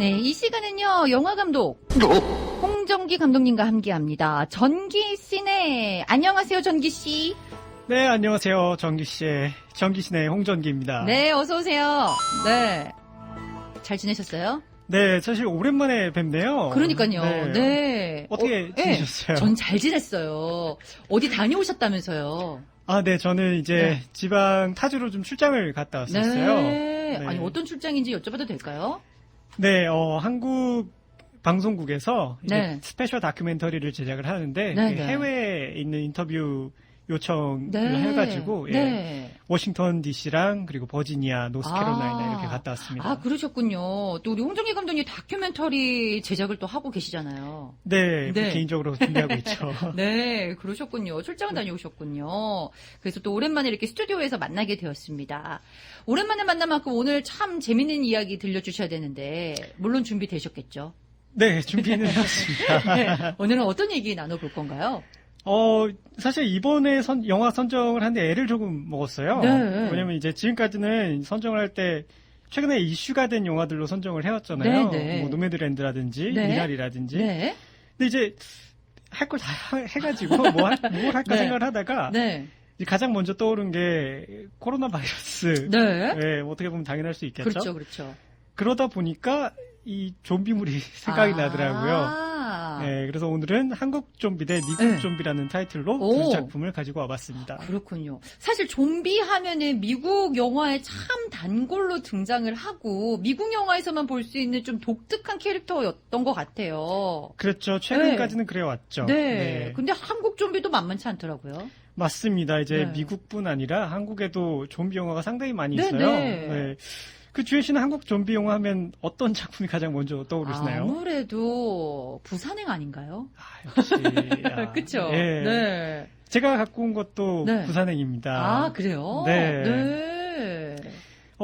네, 이 시간은요, 영화감독 홍정기 감독님과 함께합니다. 전기시네. 안녕하세요, 전기씨. 네, 안녕하세요. 전기시네 홍전기입니다. 네, 어서오세요. 네. 잘 지내셨어요? 네, 사실 오랜만에 뵙네요. 그러니까요. 네. 어떻게 지내셨어요? 네, 전 잘 지냈어요. 어디 다녀오셨다면서요? 아, 네, 저는 이제 네. 지방 타주로 좀 출장을 갔다 왔었어요. 네. 네. 아니, 어떤 출장인지 여쭤봐도 될까요? 네, 한국 방송국에서 이제 네. 스페셜 다큐멘터리를 제작을 하는데 네, 그 네. 해외에 있는 인터뷰 요청을 네. 해가지고 예, 네. 워싱턴 DC랑 그리고 버지니아, 노스캐롤라이나 이렇게 갔다 왔습니다. 아, 그러셨군요. 또 우리 홍정기 감독님 다큐멘터리 제작을 또 하고 계시잖아요. 네, 네. 개인적으로 준비하고 있죠. 네, 그러셨군요. 출장 다녀오셨군요. 그래서 또 오랜만에 이렇게 스튜디오에서 만나게 되었습니다. 오랜만에 만난 만큼 오늘 참 재밌는 이야기 들려주셔야 되는데, 물론 준비되셨겠죠? 네, 준비는 해왔습니다. 네, 오늘은 어떤 얘기 나눠볼 건가요? 사실 이번에 영화 선정을 하는데 애를 조금 먹었어요. 네. 왜냐면 이제 지금까지는 선정을 할 때 최근에 이슈가 된 영화들로 선정을 해왔잖아요. 네, 네. 뭐 노매드랜드라든지 네. 미나리라든지. 네. 근데 이제 할 걸 다 해가지고 뭘 할까 네. 생각을 하다가 네. 이제 가장 먼저 떠오른 게 코로나 바이러스. 네. 네, 어떻게 보면 당연할 수 있겠죠. 그렇죠, 그렇죠. 그러다 보니까 이 좀비물이 생각이 나더라고요. 아. 네, 그래서 오늘은 한국 좀비 대 미국 네. 좀비라는 타이틀로 오. 두 작품을 가지고 와봤습니다. 그렇군요. 사실 좀비 하면은 미국 영화에 참 단골로 등장을 하고 미국 영화에서만 볼 수 있는 좀 독특한 캐릭터였던 것 같아요. 그렇죠. 최근까지는 그래왔죠. 네. 근데 한국 좀비도 만만치 않더라고요. 맞습니다. 이제 네. 미국뿐 아니라 한국에도 좀비 영화가 상당히 많이 네, 있어요. 네. 그 주혜 씨는 한국 좀비 영화 하면 어떤 작품이 가장 먼저 떠오르시나요? 아무래도 부산행 아닌가요? 역시. 그쵸? 예. 네. 제가 갖고 온 것도 네. 부산행입니다. 아, 그래요? 네. 네.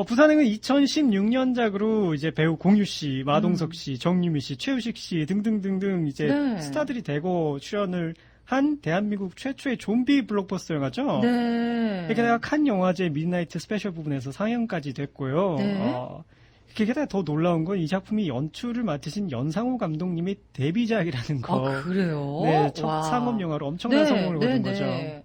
부산행은 2016년작으로 이제 배우 공유 씨, 마동석 씨, 정유미 씨, 최우식 씨 등등등등 이제 네. 스타들이 대거 출연을 한 대한민국 최초의 좀비 블록버스터 영화죠. 네. 게다가 칸 영화제 미드나이트 스페셜 부분에서 상영까지 됐고요. 네. 게다가 더 놀라운 건 이 작품이 연출을 맡으신 연상호 감독님의 데뷔작이라는 거. 아, 그래요? 네, 첫 와. 상업 영화로 엄청난 성공을 거둔 거죠.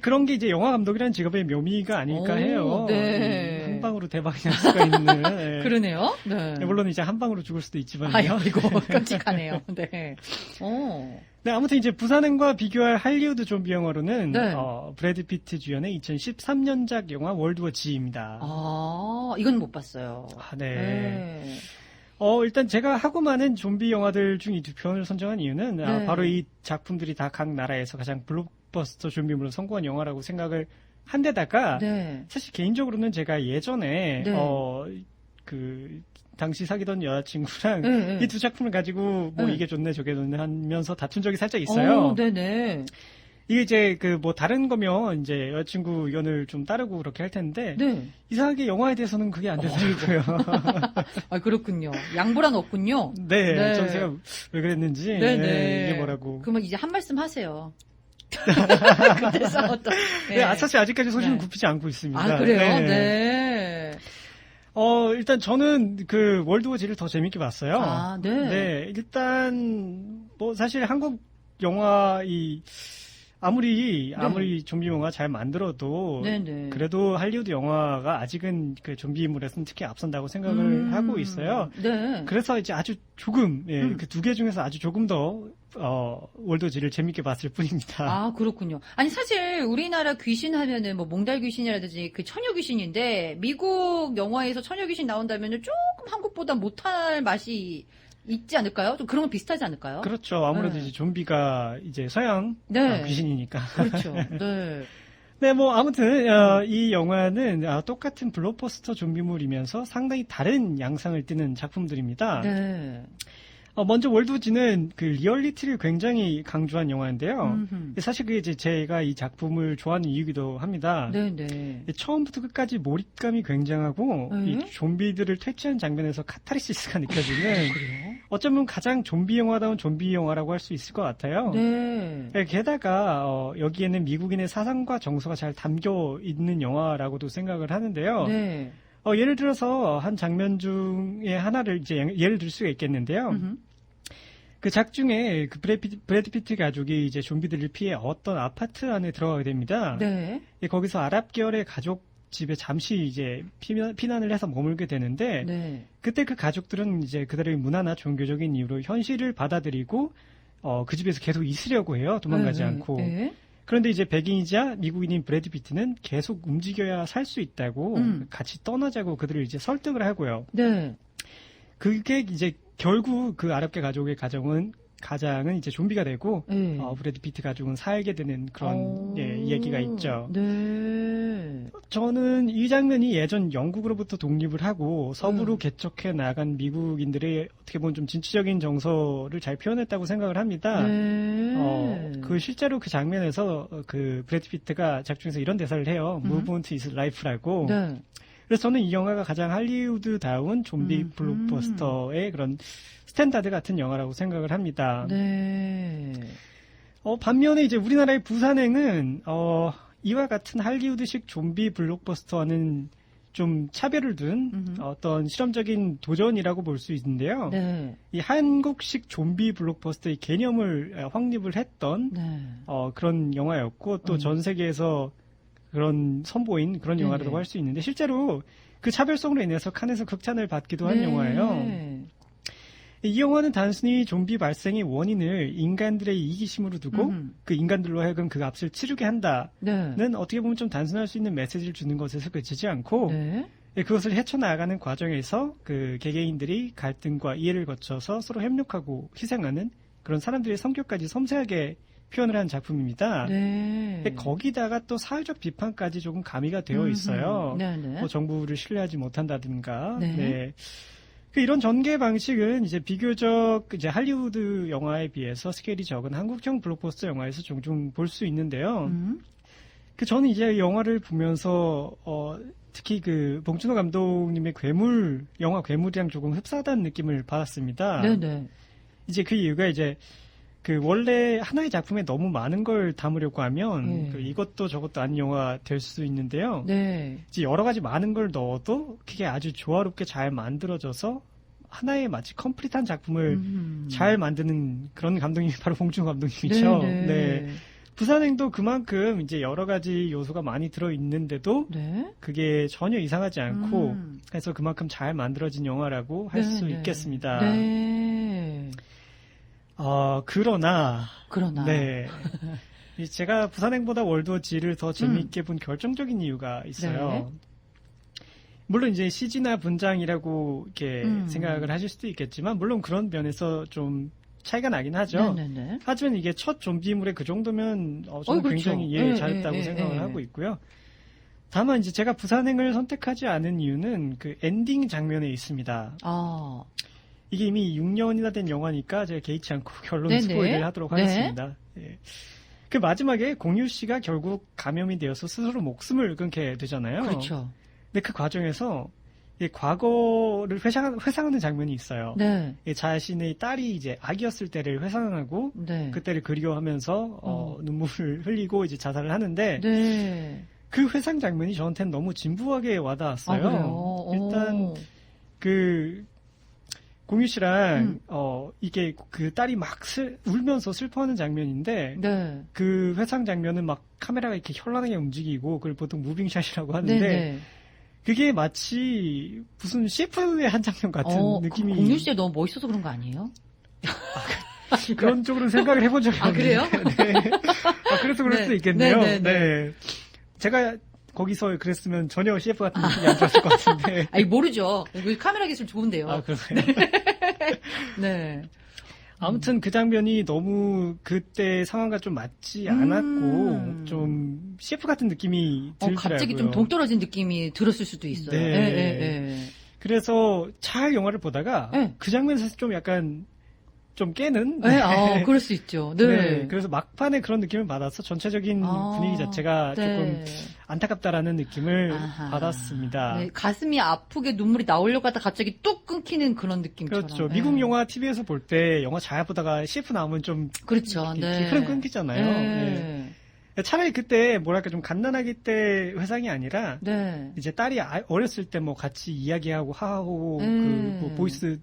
그런 게 이제 영화 감독이라는 직업의 묘미가 아닐까 오, 해요. 네. 한 방으로 대박이 날 수가 있는. 네. 그러네요. 네. 네, 물론 이제 한 방으로 죽을 수도 있지만요. 아이고, 깜찍하네요. 네. 네, 아무튼 이제 부산행과 비교할 할리우드 좀비 영화로는 네. 브래드 피트 주연의 2013년작 영화 월드워 G입니다. 아, 이건 못 봤어요. 네. 네. 일단 제가 하고 많은 좀비 영화들 중 이 두 편을 선정한 이유는 네. 바로 이 작품들이 다 각 나라에서 가장 블록버스터 좀비물로 성공한 영화라고 생각을 한 데다가 네. 사실 개인적으로는 제가 예전에 네. 당시 사귀던 여자친구랑 네. 이 두 작품을 가지고 뭐 네. 이게 좋네 저게 좋네 하면서 다툰 적이 살짝 있어요. 네네. 이게 이제 뭐 다른 거면 이제 여자친구 의견을 좀 따르고 그렇게 할 텐데 네. 이상하게 영화에 대해서는 그게 안 되더라고요. 아, 그렇군요. 양보란 없군요. 네, 네. 전 제가 왜 그랬는지 네네. 이게 뭐라고. 그러면 이제 한 말씀 하세요. 그때 싸웠던. 네, 사실 아직까지 소신은 네. 굽히지 않고 있습니다. 아, 그래요? 네. 네. 일단 저는 그 월드워 G를 더 재밌게 봤어요. 아, 네. 네, 일단 뭐 사실 한국 영화 아무리 좀비 영화 잘 만들어도 네네. 그래도 할리우드 영화가 아직은 그 좀비물에서는 특히 앞선다고 생각을 하고 있어요. 네. 그래서 이제 아주 조금 그 두 개 중에서 아주 조금 더 월드워 G를 재밌게 봤을 뿐입니다. 아, 그렇군요. 아니, 사실 우리나라 귀신 하면은 뭐 몽달 귀신이라든지 그 처녀 귀신인데 미국 영화에서 처녀 귀신 나온다면은 조금 한국보다 못할 맛이 있지 않을까요? 좀 그런 건 비슷하지 않을까요? 그렇죠. 아무래도 네. 이제 좀비가 이제 서양 네. 귀신이니까. 그렇죠. 네. 네, 뭐 아무튼 이 영화는 똑같은 블록버스터 좀비물이면서 상당히 다른 양상을 띠는 작품들입니다. 네. 먼저 월드워지는 그 리얼리티를 굉장히 강조한 영화인데요. 음흠. 사실 그게 이제 제가 이 작품을 좋아하는 이유기도 합니다. 네네. 처음부터 끝까지 몰입감이 굉장히 이 좀비들을 퇴치한 장면에서 카타르시스가 느껴지는 그래요? 어쩌면 가장 좀비 영화다운 좀비 영화라고 할 수 있을 것 같아요. 네. 게다가 여기에는 미국인의 사상과 정서가 잘 담겨 있는 영화라고도 생각을 하는데요. 네. 예를 들어서 한 장면 중에 하나를 이제 예를 들 수가 있겠는데요. 음흠. 그 작 중에 그 브래드 피트 가족이 이제 좀비들을 피해 어떤 아파트 안에 들어가게 됩니다. 네. 거기서 아랍 계열의 가족 집에 잠시 이제 피난을 해서 머물게 되는데 네. 그때 그 가족들은 이제 그들의 문화나 종교적인 이유로 현실을 받아들이고 그 집에서 계속 있으려고 해요. 도망가지 네, 않고. 네. 그런데 이제 백인이자 미국인인 브래드 피트는 계속 움직여야 살 수 있다고 같이 떠나자고 그들을 이제 설득을 하고요. 네. 그게 이제 결국 그 아랍계 가족의 가장은 이제 좀비가 되고 네. 브래드 피트 가족은 살게 되는 그런 얘기가 있죠. 네. 저는 이 장면이 예전 영국으로부터 독립을 하고 서부로 개척해 나간 미국인들의 어떻게 보면 좀 진취적인 정서를 잘 표현했다고 생각을 합니다. 네. 그 실제로 그 장면에서 그 브래드 피트가 작중에서 이런 대사를 해요. Move on to his life라고. 네. 그래서 저는 이 영화가 가장 할리우드다운 좀비 블록버스터의 그런 스탠다드 같은 영화라고 생각을 합니다. 네. 반면에 이제 우리나라의 부산행은 이와 같은 할리우드식 좀비 블록버스터와는 좀 차별을 둔 어떤 실험적인 도전이라고 볼 수 있는데요. 네. 이 한국식 좀비 블록버스터의 개념을 확립을 했던 네. 그런 영화였고 또 전 세계에서 그런 선보인 그런 네네. 영화라고 할 수 있는데 실제로 그 차별성으로 인해서 칸에서 극찬을 받기도 한 네. 영화예요. 이 영화는 단순히 좀비 발생의 원인을 인간들의 이기심으로 두고 그 인간들로 하여금 그 값을 치르게 한다는 네. 어떻게 보면 좀 단순할 수 있는 메시지를 주는 것에서 그치지 않고 네. 그것을 헤쳐나가는 과정에서 그 개개인들이 갈등과 이해를 거쳐서 서로 협력하고 희생하는 그런 사람들의 성격까지 섬세하게 표현을 한 작품입니다. 네. 거기다가 또 사회적 비판까지 조금 가미가 되어 있어요. 네네. 정부를 신뢰하지 못한다든가. 네. 이런 전개 방식은 이제 비교적 이제 할리우드 영화에 비해서 스케일이 적은 한국형 블록버스터 영화에서 종종 볼 수 있는데요. 저는 이제 영화를 보면서 특히 그 봉준호 감독님의 영화 괴물이랑 조금 흡사하다는 느낌을 받았습니다. 네네. 이제 그 이유가 이제 그 원래 하나의 작품에 너무 많은 걸 담으려고 하면 이것도 저것도 아닌 영화 될 수 있는데요. 네. 이제 여러 가지 많은 걸 넣어도 그게 아주 조화롭게 잘 만들어져서 하나의 마치 컴플릿한 작품을 잘 만드는 그런 감독님이 바로 봉준호 감독님이죠. 네네. 네. 부산행도 그만큼 이제 여러 가지 요소가 많이 들어 있는데도 네. 그게 전혀 이상하지 않고 해서 그만큼 잘 만들어진 영화라고 할 수 있겠습니다. 네. 그러나. 네. 제가 부산행보다 월드워 G를 더 재미있게 본 결정적인 이유가 있어요. 네. 물론 이제 CG나 분장이라고 이렇게 생각을 하실 수도 있겠지만, 물론 그런 면에서 좀 차이가 나긴 하죠. 네네네. 하지만 이게 첫 좀비물에 그 정도면 저는 그렇죠. 굉장히 잘했다고 생각을 하고 있고요. 다만 이제 제가 부산행을 선택하지 않은 이유는 그 엔딩 장면에 있습니다. 이게 이미 6년이나 된 영화니까 제가 개의치 않고 결론 스포일을 하도록 하겠습니다. 예. 그 마지막에 공유 씨가 결국 감염이 되어서 스스로 목숨을 끊게 되잖아요. 그렇죠. 근데 그 과정에서 과거를 회상하는 장면이 있어요. 네. 자신의 딸이 이제 아기였을 때를 회상하고 그때를 그리워하면서 눈물을 흘리고 이제 자살을 하는데 그 회상 장면이 저한테는 너무 진부하게 와닿았어요. 일단 그 공유 씨랑 이게 그 딸이 막 울면서 슬퍼하는 장면인데 그 회상 장면은 막 카메라가 이렇게 현란하게 움직이고 그걸 보통 무빙샷이라고 하는데 그게 마치 무슨 CF의 한 장면 같은 느낌이. 공유 씨가 너무 멋있어서 그런 거 아니에요? 그런 쪽으로 생각을 해본 적이 없는데. 그래요? 네. 그래서 그럴 수도 있겠네요. 네. 제가 거기서 그랬으면 전혀 CF 같은 느낌이 안 들었을 것 같은데. 모르죠. 카메라 기술 좋은데요. 그러네요. 네. 아무튼 그 장면이 너무 그때 상황과 좀 맞지 않았고 좀 CF 같은 느낌이 들더라고요. 갑자기 좀 동떨어진 느낌이 들었을 수도 있어요. 네. 그래서 잘 영화를 보다가 그 장면에서 좀 약간 좀 깨는. 그럴 수 있죠. 네. 그래서 막판에 그런 느낌을 받아서 전체적인 분위기 자체가 조금 안타깝다라는 느낌을 받았습니다. 네, 가슴이 아프게 눈물이 나오려고 하다 갑자기 뚝 끊기는 그런 느낌처럼. 그렇죠. 미국 영화 TV에서 볼 때 영화 잘 보다가 CF 나오면 좀 그렇죠. 흐름 끊기잖아요. 차라리 그때 뭐랄까 좀 갓난아기 때 회상이 아니라 네. 이제 딸이 어렸을 때 뭐 같이 이야기하고 하고 뭐 보이스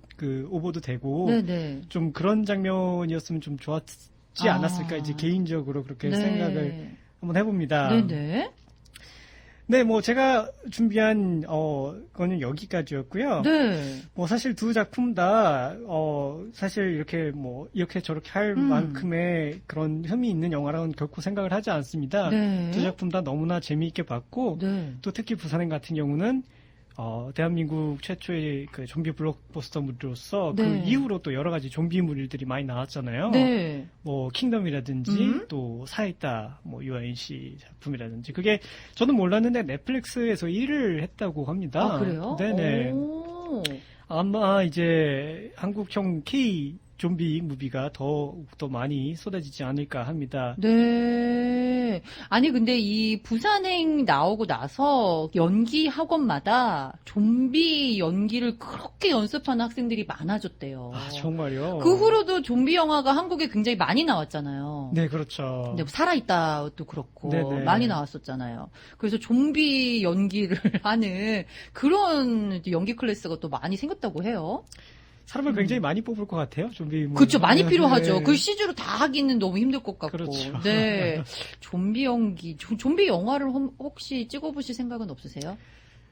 오버도 되고 네네. 좀 그런 장면이었으면 좀 좋았지 않았을까 이제 개인적으로 그렇게 생각을 한번 해봅니다. 네네. 네, 뭐 제가 준비한 거는 여기까지였고요. 네. 뭐 사실 두 작품 다 사실 이렇게 저렇게 할 만큼의 그런 흠이 있는 영화라고는 결코 생각을 하지 않습니다. 네. 두 작품 다 너무나 재미있게 봤고 또 특히 부산행 같은 경우는 대한민국 최초의 그 좀비 블록버스터물로서 그 이후로 또 여러 가지 좀비물들이 많이 나왔잖아요. 네. 뭐 킹덤이라든지 또 살아있다 뭐 유아인 씨 작품이라든지 그게 저는 몰랐는데 넷플릭스에서 1위를 했다고 합니다. 아, 그래요? 네네. 오. 아마 이제 한국형 K 좀비 무비가 더 많이 쏟아지지 않을까 합니다. 네. 아니, 근데 이 부산행 나오고 나서 연기 학원마다 좀비 연기를 그렇게 연습하는 학생들이 많아졌대요. 아, 정말요? 그 후로도 좀비 영화가 한국에 굉장히 많이 나왔잖아요. 네, 그렇죠. 근데 살아있다도 그렇고 네네. 많이 나왔었잖아요. 그래서 좀비 연기를 하는 그런 연기 클래스가 또 많이 생겼다고 해요. 사람을 굉장히 많이 뽑을 것 같아요, 좀비. 그렇죠. 많이 필요하죠. 네. 그 CG로 다 하기는 너무 힘들 것 같고. 그렇죠. 네. 좀비 연기, 좀비 영화를 혹시 찍어보실 생각은 없으세요?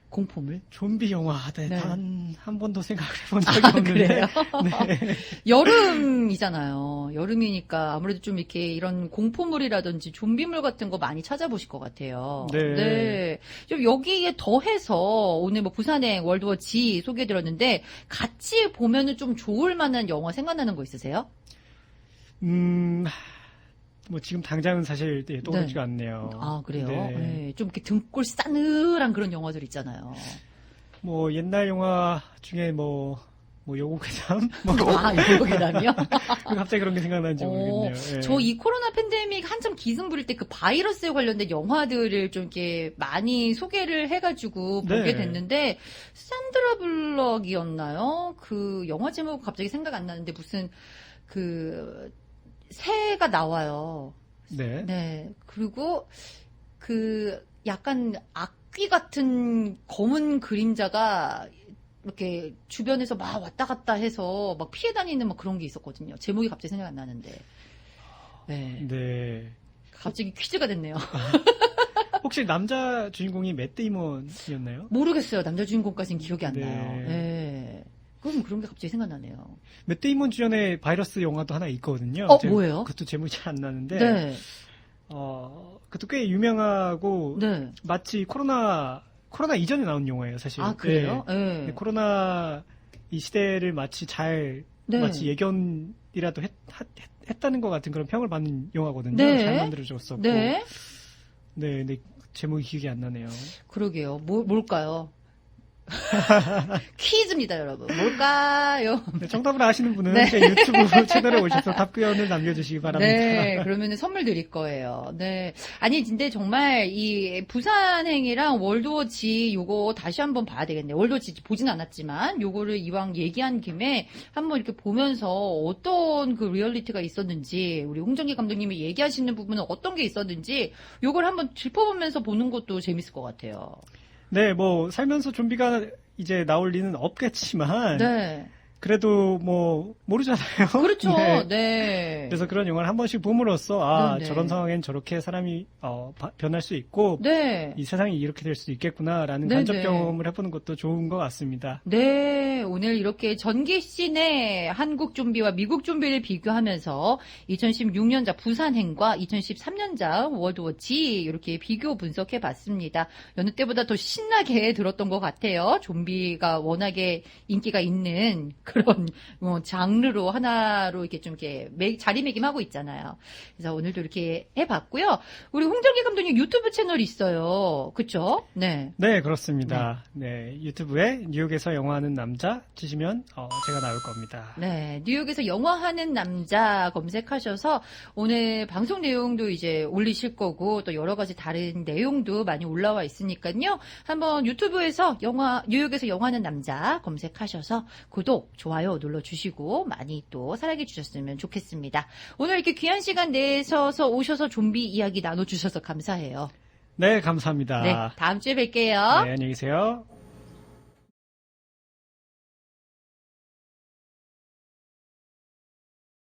공포물? 좀비 영화, 네. 단 한 번도 생각을 해본 적이 없는데. 그래요? 네. 여름이잖아요. 여름이니까 아무래도 좀 이렇게 이런 공포물이라든지 좀비물 같은 거 많이 찾아보실 것 같아요. 네. 네. 좀 여기에 더해서 오늘 뭐 부산행 월드워 G 소개해드렸는데 같이 보면은 좀 좋을 만한 영화 생각나는 거 있으세요? 뭐 지금 당장은 사실 떠오르지가 않네요. 아, 그래요? 네. 네. 좀 이렇게 등골 싸늘한 그런 영화들 있잖아요. 뭐 옛날 영화 중에 뭐 요고괴담? 요고괴담이요? 갑자기 그런 게 생각나는지 모르겠네요. 네. 저 이 코로나 팬데믹 한참 기승 부릴 때 그 바이러스에 관련된 영화들을 좀 이렇게 많이 소개를 해가지고 보게 됐는데, 산드라 블럭이었나요? 그 영화 제목 갑자기 생각 안 나는데 무슨 새가 나와요. 네. 네. 그리고 약간 악귀 같은 검은 그림자가 이렇게 주변에서 막 왔다 갔다 해서 막 피해 다니는 막 그런 게 있었거든요. 제목이 갑자기 생각 안 나는데. 네. 네. 갑자기 퀴즈가 됐네요. 혹시 남자 주인공이 맷 데이먼이었나요? 모르겠어요. 남자 주인공까지는 기억이 안 네. 나요. 네. 그런 게 갑자기 생각나네요. 맷 데이먼 주연의 바이러스 영화도 하나 있거든요. 뭐예요? 그것도 제목이 잘 안 나는데. 네. 그것도 꽤 유명하고. 네. 마치 코로나 이전에 나온 영화예요, 사실. 아, 그래요? 네. 코로나 이 시대를 마치 마치 예견이라도 했다는 것 같은 그런 평을 받는 영화거든요. 네. 잘 만들어졌었고. 네. 네, 제목이 기억이 안 나네요. 그러게요. 뭘까요? 퀴즈입니다, 여러분. 뭘까요? 네, 정답을 아시는 분은 제 유튜브 채널에 오셔서 답변을 남겨주시기 바랍니다. 네, 그러면 선물 드릴 거예요. 네. 아니, 근데 정말 이 부산행이랑 월드워 G 요거 다시 한번 봐야 되겠네요. 월드워 G 보진 않았지만 요거를 이왕 얘기한 김에 한번 이렇게 보면서 어떤 그 리얼리티가 있었는지 우리 홍정기 감독님이 얘기하시는 부분은 어떤 게 있었는지 요걸 한번 짚어보면서 보는 것도 재밌을 것 같아요. 네, 뭐 살면서 좀비가 이제 나올 리는 없겠지만 네. 그래도 뭐 모르잖아요. 그렇죠. 네. 네. 그래서 그런 영화를 한 번씩 봄으로써 네. 저런 상황엔 저렇게 사람이 변할 수 있고 네. 이 세상이 이렇게 될 수 있겠구나라는 네, 간접 네. 경험을 해보는 것도 좋은 것 같습니다. 네, 오늘 이렇게 전기씬의 한국 좀비와 미국 좀비를 비교하면서 2016년작 부산행과 2013년작 월드워 G 이렇게 비교 분석해 봤습니다. 여느 때보다 더 신나게 들었던 것 같아요. 좀비가 워낙에 인기가 있는 그런 장르로 하나로 이렇게 좀 이렇게 자리매김하고 있잖아요. 그래서 오늘도 이렇게 해봤고요. 우리 홍정기 감독님 유튜브 채널이 있어요. 그렇죠? 네. 네, 그렇습니다. 네, 유튜브에 뉴욕에서 영화하는 남자 치시면 제가 나올 겁니다. 네, 뉴욕에서 영화하는 남자 검색하셔서 오늘 방송 내용도 이제 올리실 거고 또 여러 가지 다른 내용도 많이 올라와 있으니까요. 한번 유튜브에서 뉴욕에서 영화하는 남자 검색하셔서 구독, 좋아요 눌러주시고 많이 또 사랑해 주셨으면 좋겠습니다. 오늘 이렇게 귀한 시간 내셔서 오셔서 좀비 이야기 나눠주셔서 감사해요. 네, 감사합니다. 네, 다음 주에 뵐게요. 네, 안녕히 계세요.